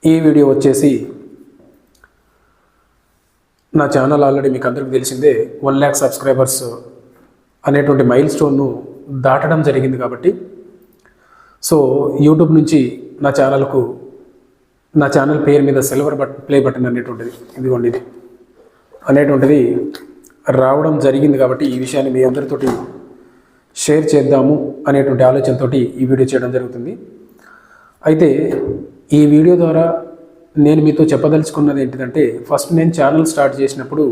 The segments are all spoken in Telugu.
ఈ వీడియో వచ్చేసి నా ఛానల్ ఆల్రెడీ మీకు అందరికీ తెలిసిందే 1 lakh సబ్స్క్రైబర్స్ అనేటువంటి మైల్ స్టోన్ను దాటడం జరిగింది కాబట్టి సో యూట్యూబ్ నుంచి నా ఛానల్ పేరు మీద సిల్వర్ ప్లే బటన్ అనేటువంటిది ఇదిగోండి ఇది అనేటువంటిది రావడం జరిగింది కాబట్టి ఈ విషయాన్ని మీ అందరితోటి షేర్ చేద్దాము అనేటువంటి ఆలోచనతో ఈ వీడియో చేయడం జరుగుతుంది. అయితే ఈ వీడియో ద్వారా నేను మీతో చెప్పదలుచుకున్నది ఏంటిదంటే, ఫస్ట్ నేను ఛానల్ స్టార్ట్ చేసినప్పుడు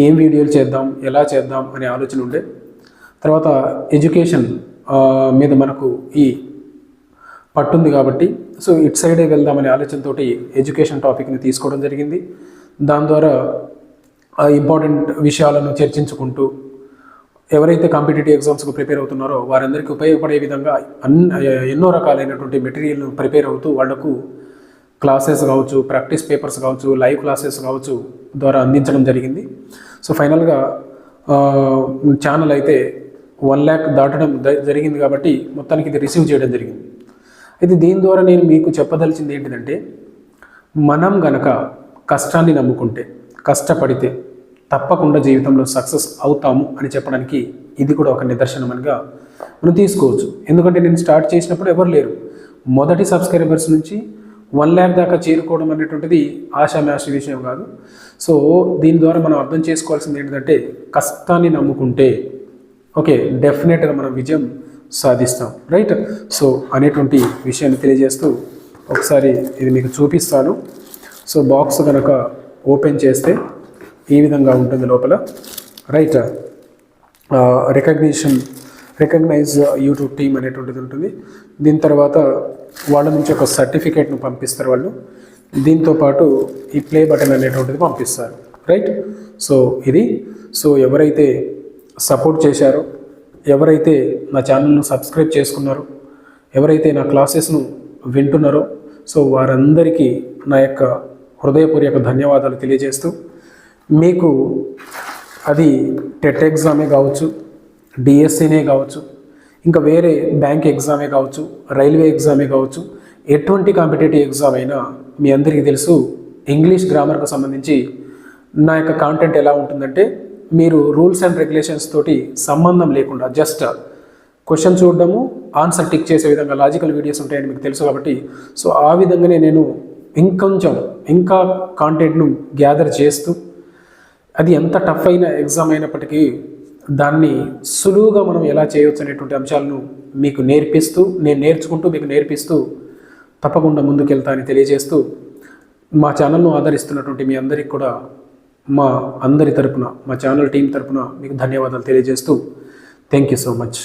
ఏం వీడియోలు చేద్దాం, ఎలా చేద్దాం అనే ఆలోచన ఉండే. తర్వాత ఎడ్యుకేషన్ మీద మనకు ఈ పట్టుంది కాబట్టి సో ఇటు సైడే వెళ్దామనే ఆలోచనతో ఎడ్యుకేషన్ టాపిక్ని తీసుకోవడం జరిగింది. దాని ద్వారా ఇంపార్టెంట్ విషయాలను చర్చించుకుంటూ ఎవరైతే కాంపిటేటివ్ ఎగ్జామ్స్కు ప్రిపేర్ అవుతున్నారో వారందరికీ ఉపయోగపడే విధంగా ఎన్నో రకాలైనటువంటి మెటీరియల్ను ప్రిపేర్ అవుతూ వాళ్లకు క్లాసెస్ కావచ్చు, ప్రాక్టీస్ పేపర్స్ కావచ్చు, లైవ్ క్లాసెస్ కావచ్చు ద్వారా అందించడం జరిగింది. సో ఫైనల్గా ఛానల్ అయితే 1 lakh దాటడం జరిగింది కాబట్టి మొత్తానికి ఇది రిసీవ్ చేయడం జరిగింది. అయితే దీని ద్వారా నేను మీకు చెప్పదలిచింది ఏంటిదంటే, మనం గనక కష్టాన్ని నమ్ముకుంటే, కష్టపడితే తప్పకుండా జీవితంలో సక్సెస్ అవుతాము అని చెప్పడానికి ఇది కూడా ఒక నిదర్శనమనిగా మనం తీసుకోవచ్చు. ఎందుకంటే నేను స్టార్ట్ చేసినప్పుడు ఎవరు లేరు. మొదటి సబ్స్క్రైబర్స్ నుంచి 1 lakh దాకా చేరుకోవడం అనేటువంటిది ఆషామాషి విషయం కాదు. సో దీని ద్వారా మనం అర్థం చేసుకోవాల్సింది ఏంటంటే, కష్టాన్ని నమ్ముకుంటే ఓకే డెఫినెట్గా మనం విజయం సాధిస్తాం, రైట్? సో అనేటువంటి విషయాన్ని తెలియజేస్తూ ఒకసారి ఇది మీకు చూపిస్తాను. సో బాక్స్ కనుక ఓపెన్ చేస్తే ఈ విధంగా ఉంటుంది లోపల, రైట్? రికగ్నైజ్ యూట్యూబ్ టీమ్ అనేటువంటిది ఉంటుంది. దీని తర్వాత వాళ్ళ నుంచి ఒక సర్టిఫికేట్ను పంపిస్తారు వాళ్ళు. దీంతోపాటు ఈ ప్లే బటన్ అనేటువంటిది పంపిస్తారు, రైట్? సో ఇది ఎవరైతే సపోర్ట్ చేశారో, ఎవరైతే నా ఛానల్ను సబ్స్క్రైబ్ చేసుకున్నారో, ఎవరైతే నా క్లాసెస్ను వింటున్నారో సో వారందరికీ నా యొక్క హృదయపూర్వక ధన్యవాదాలు తెలియజేస్తూ, మీకు అది టెట్ ఎగ్జామే కావచ్చు, డిఎస్సీనే కావచ్చు, ఇంకా వేరే బ్యాంక్ ఎగ్జామే కావచ్చు, రైల్వే ఎగ్జామే కావచ్చు, ఎటువంటి కాంపిటేటివ్ ఎగ్జామ్ అయినా మీ అందరికీ తెలుసు ఇంగ్లీష్ గ్రామర్కు సంబంధించి నా యొక్క కాంటెంట్ ఎలా ఉంటుందంటే, మీరు రూల్స్ అండ్ రెగ్యులేషన్స్ తోటి సంబంధం లేకుండా జస్ట్ క్వశ్చన్ చూడడము, ఆన్సర్ టిక్ చేసే విధంగా లాజికల్ వీడియోస్ ఉంటాయని మీకు తెలుసు కాబట్టి సో ఆ విధంగానే నేను ఇంకా కాంటెంట్ను గ్యాదర్ చేస్తూ, అది ఎంత టఫ్ అయిన ఎగ్జామ్ అయినప్పటికీ దాన్ని సులువుగా మనం ఎలా చేయవచ్చు అనేటువంటి అంశాలను మీకు నేర్పిస్తూ, నేను నేర్చుకుంటూ మీకు నేర్పిస్తూ తప్పకుండా ముందుకెళ్తా అని తెలియజేస్తూ, మా ఛానల్ను ఆదరిస్తున్నటువంటి మీ అందరికీ కూడా మా అందరి తరపున, మా ఛానల్ టీం తరపున మీకు ధన్యవాదాలు తెలియజేస్తూ థ్యాంక్ యూ సో మచ్.